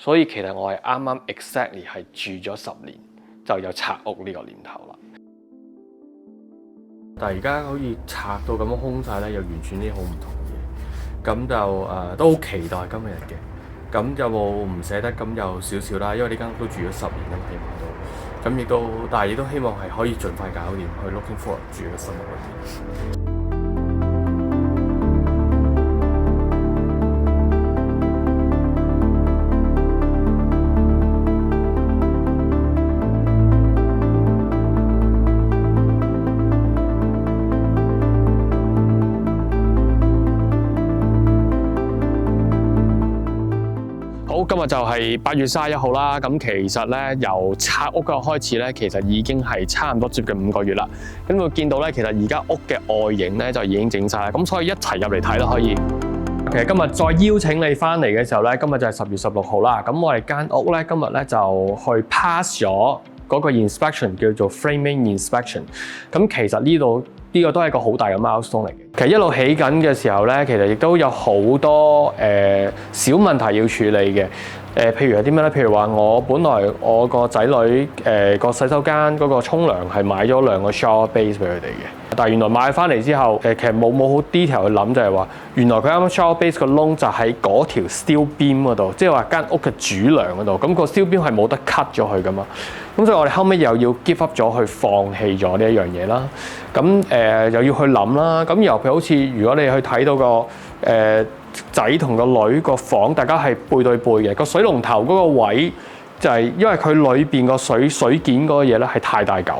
所以其實我係啱啱 exactly 係住咗10年，就有拆屋呢個念頭啦。但係而家好似拆到咁樣空晒咧，又完全啲好唔同嘅，咁就都好期待今日嘅。咁就唔捨得，咁有少少啦，因為呢間屋都住咗10年啦嘛，起碼都，咁亦都，但係亦都希望係可以盡快搞掂，去 looking forward 住嘅新屋裏邊。今日就係8月31號啦，咁其實咧由拆屋嗰開始咧，其實已經係差唔多接近5個月啦。咁會見到咧，其實而家屋嘅外形咧就已經整晒啦，咁所以一齊入嚟睇啦，可以。其實今日再邀請你翻嚟嘅時候咧，今日就係10月16號啦。咁我哋間屋咧今日咧就去 pass 咗嗰個 inspection 叫做 framing inspection。咁其實呢個都係一個好大嘅 milestone 嚟嘅。其實一路起緊嘅時候咧，其實亦都有好多小問題要處理嘅。譬如係啲咩咧？譬如話我本來我個仔女個洗手間嗰個沖涼係買咗2個 shower base 俾佢哋嘅，但係原來買翻嚟之後，其實冇好 detail 去諗，就係話原來佢啱啱 shower base 個窿就喺嗰條 steel beam 嗰度，即係話間屋嘅主梁嗰度。咁個 steel beam 係冇得 cut 咗佢噶嘛。咁所以我哋後尾又要 give up 咗去放棄咗呢一樣嘢啦。咁又要去諗啦。咁尤其好似如果你去睇到個仔同個女個房，大家係背對背嘅。個水龍頭嗰個位就係因為佢裏邊個水件嗰個嘢咧係太大嚿，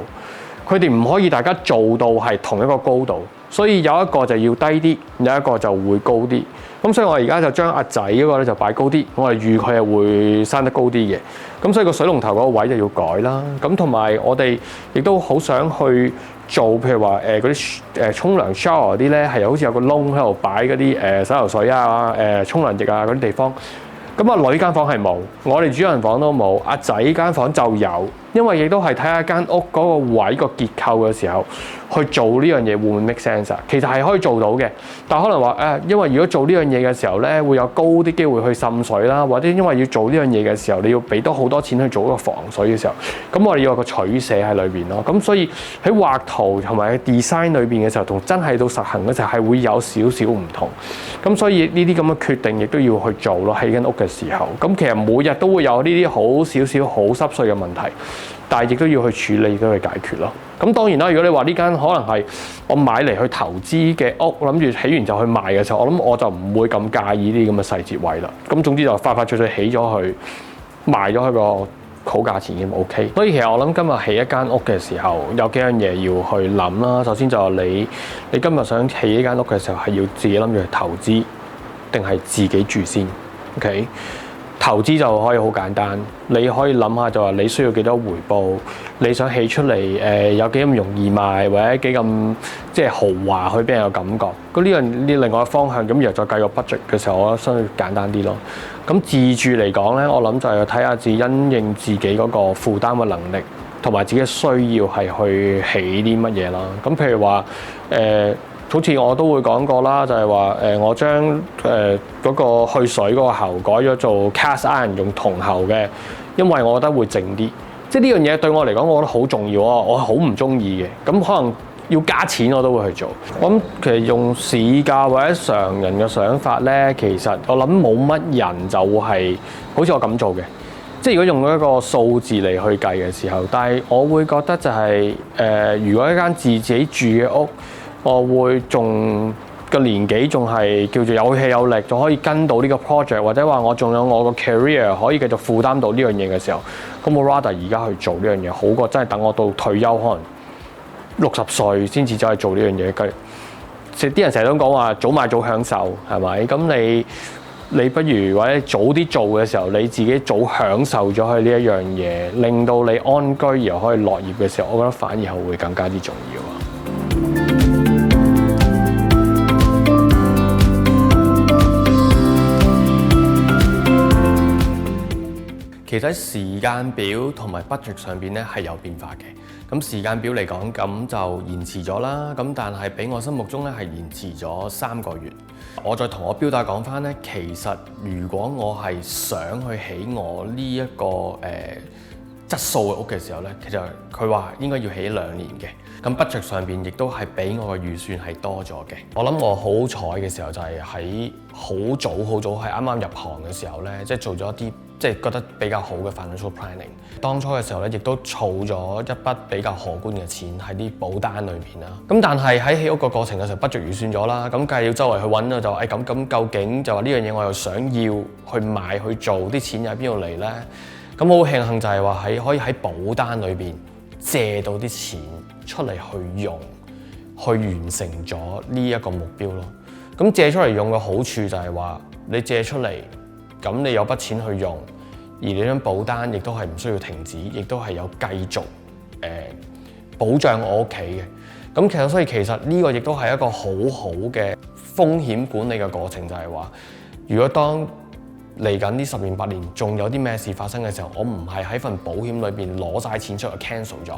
佢哋唔可以大家做到係同一個高度，所以有一個就要低啲，有一個就會高啲。咁所以我而家就將阿仔嗰個咧就擺高啲，我哋預佢係會生得高啲嘅。咁所以個水龍頭嗰個位就要改啦。咁同埋我哋亦都好想去做，譬如話嗰啲沖涼 shower 啲咧係好似有個窿喺度擺嗰啲洗頭水啊、沖涼液啊嗰啲地方。咁阿女間房係冇，我哋主人房都冇，阿仔間房就有。因為亦都係睇下間屋嗰個位個結構嘅時候去做呢樣嘢會唔會 make sense 啊？其實係可以做到嘅，但係可能話因為如果做呢樣嘢嘅時候咧，會有高啲機會去滲水啦，或者因為要做呢樣嘢嘅時候，你要俾多好多錢去做一個防水嘅時候，咁我哋要有個取捨喺裏邊咯。咁所以喺畫圖同埋 design 裏邊嘅時候，同真係到實行嘅時候係會有少少唔同。咁所以呢啲咁嘅決定亦都要去做咯。喺間屋嘅時候，咁其實每日都會有呢啲好少少好濕碎嘅問題。但係亦都要去處理，亦都去解決咯。咁當然啦，如果你話呢間可能係我買嚟去投資嘅屋，諗住起完就去賣嘅時候，我諗我就唔會咁介意呢啲咁嘅細節位啦。咁總之就快脆脆起咗去，賣咗佢個好價錢已經 OK。所以其實我諗今日起一間屋嘅時候，有幾樣嘢要去諗啦。首先就係你今日想起呢間屋嘅時候，係要自己諗住去投資，定係自己住先 ？OK。投資就可以好簡單，你可以諗下就話你需要幾多回報，你想起出嚟有幾咁容易賣，或者幾咁即係豪華去俾人有感覺。咁呢另外一個方向，咁然後再計個 budget 嘅時候，我覺得相對簡單啲咯。咁自住嚟講咧，我諗就係睇下自己因應自己嗰個負擔嘅能力，同埋自己嘅需要係去起啲乜嘢啦。咁譬如話好似我都會講過啦，就係話我將嗰個去水嗰個喉改咗做 cast iron 用銅喉嘅，因為我覺得會靜啲。即係呢樣嘢對我嚟講，我覺得好重要啊！我好唔中意嘅，咁可能要加錢我都會去做。我諗其實用市價或者常人嘅想法咧，其實我諗冇乜人就係好似我咁做嘅。即係如果用一個數字嚟去計嘅時候，但係我會覺得就係如果一間自己住嘅屋，我會仲個年紀仲係叫做有氣有力，仲可以跟到呢個 project， 或者話我仲有我個 career 可以繼續負擔到呢樣嘢嘅時候，咁我 rather 而家去做呢樣嘢，好過真係等我到退休可能60歲先至走去做呢樣嘢。啲人成日都講話早買早享受，係咪？咁你不如或者早啲做嘅時候，你自己早享受咗佢呢一樣嘢，令到你安居又可以樂業嘅時候，我覺得反而係會更加之重要。其實喺時間表同埋 budget 上邊咧係有變化嘅。咁時間表嚟講，咁就延遲咗啦。咁但係俾我心目中咧係延遲咗3個月。我再同我表達講翻咧，其實如果我係想去起我呢一個質素嘅屋嘅時候咧，其實佢話應該要起2年嘅。咁 budget 上邊亦都係比我嘅預算係多咗嘅。我諗我好彩嘅時候就係喺好早係啱啱入行嘅時候咧，即係做咗一啲即係覺得比較好嘅 financial planning。當初嘅時候咧，亦都儲咗一筆比較可觀嘅錢喺啲保單裏邊啦。咁但係喺起屋個過程嘅時候，budget 預算咗啦，咁梗係要周圍去揾啦，就話咁究竟就話呢樣嘢我又想要去買去做，啲錢又喺邊度嚟咧？咁好慶幸就係話可以喺保單裏邊借到啲錢出嚟去用，去完成咗呢一個目標咯。咁借出嚟用嘅好處就係話，你借出嚟，咁你有筆錢去用，而你張保單亦都係唔需要停止，亦都係有繼續保障我屋企嘅。咁所以其實呢個亦都係一個好好嘅風險管理嘅過程，就係話，如果當嚟緊呢10年8年，仲有啲咩事發生嘅時候，我唔係喺份保險裏邊攞晒錢出嚟 cancel 咗，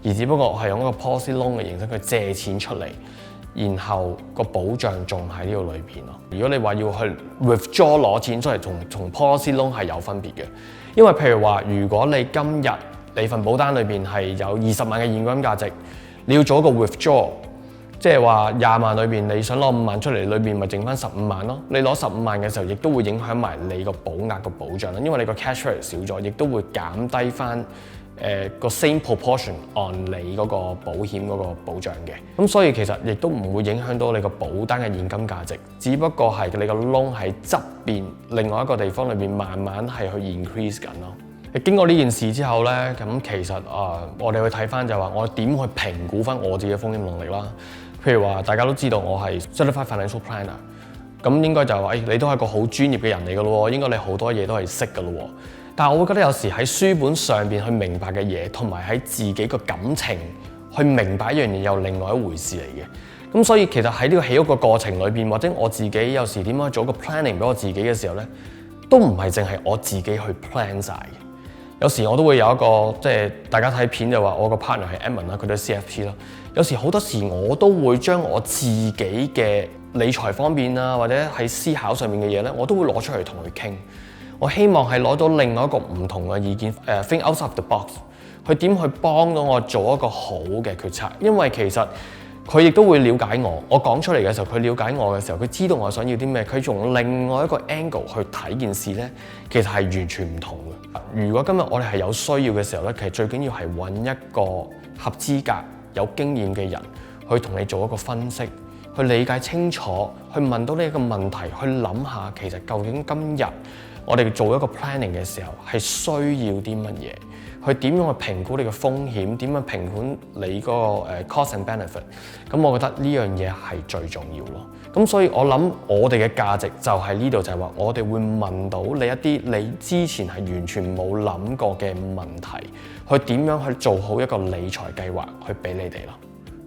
而只不過我係用一個 policy loan 嘅形式去借錢出嚟，然後個保障仲喺呢個裏邊咯。如果你話要去 withdraw 攞錢出嚟，同 policy loan 係有分別嘅，因為譬如話，如果你今日你份保單裏邊係有20萬嘅現金價值，你要做一個 withdraw。即係話20萬裏邊，你想攞5萬出嚟，裏邊咪剩翻15萬咯。你攞15萬嘅時候，亦都會影響埋你個保額個保障啦。因為你個 cash flow 少咗，亦都會減低翻個 same proportion on 你嗰個保險嗰個保障嘅。咁所以其實亦都唔會影響到你個保單嘅現金價值，只不過係你個 loan 喺側邊另外一個地方裏邊慢慢係去 increase 緊咯。經過呢件事之後咧，咁其實我哋去睇翻就係話，我點去評估翻我自己嘅風險能力啦。譬如話，大家都知道我係 Certified Financial Planner， 咁應該就係話，你都係一個好專業嘅人嚟㗎咯喎，應該你好多嘢都係識㗎咯喎。但係我會覺得有時喺書本上邊去明白嘅嘢，同埋喺自己個感情去明白一樣嘢，又另外一回事嚟嘅。咁所以其實喺呢個起屋嘅過程裏邊，或者我自己有時點樣做一個 planning 俾我自己嘅時候咧，都唔係淨係我自己去 plan 晒嘅。有時我都會有一個即係大家睇片就話我個 partner 係 Edmond 啦，佢都係 CFP 啦。有時好多時我都會將我自己嘅理財方面啊，或者喺思考上面嘅嘢咧，我都會攞出嚟同佢傾。我希望係攞到另外一個唔同嘅意見，think outside of the box， 佢點去幫到我做一個好嘅決策。因為其實佢亦都會了解我，我講出嚟嘅時候，佢了解我嘅時候，佢知道我想要啲咩，佢從另外一個 angle 去睇件事咧，其實係完全唔同嘅。如果今日我哋係有需要嘅時候咧，其實最緊要係揾一個合資格、有經驗嘅人去同你做一個分析，去理解清楚，去問到呢一個問題，去諗下其實究竟今日我哋做一個 planning 嘅時候係需要啲乜嘢，去點樣去評估你嘅風險，點樣評估你嗰個 cost and benefit。咁我覺得呢樣嘢係最重要咯。咁所以我諗我哋嘅價值就喺呢度，就係話我哋會問到你一啲你之前係完全冇諗過嘅問題，去點樣去做好一個理財計劃去俾你哋咯。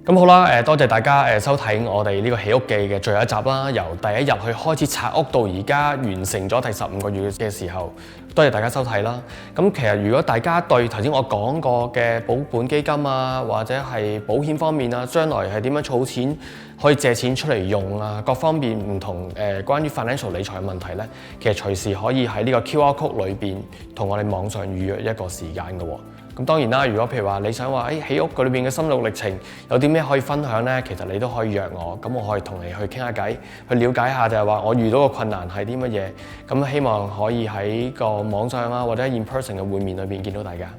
咁好啦，多謝大家收睇我哋呢個起屋記嘅最後一集啦。由第一日去開始拆屋到而家完成咗第15個月嘅時候，多謝大家收睇啦。咁其實如果大家對頭先我講過嘅保本基金啊，或者係保險方面啊，將來係點樣儲錢可以借錢出嚟用啊，各方面唔同關於 financial 理財嘅問題咧，其實隨時可以喺呢個 QR code 裏邊同我哋網上預約一個時間嘅喎。咁當然啦，如果譬如話你想話起屋裏邊嘅心路歷程有啲咩可以分享咧，其實你都可以約我，咁我可以同你去傾下偈，去了解下就係話我遇到嘅困難係啲乜嘢，咁希望可以喺個網上啊或者 in person 嘅會面裏邊見到大家。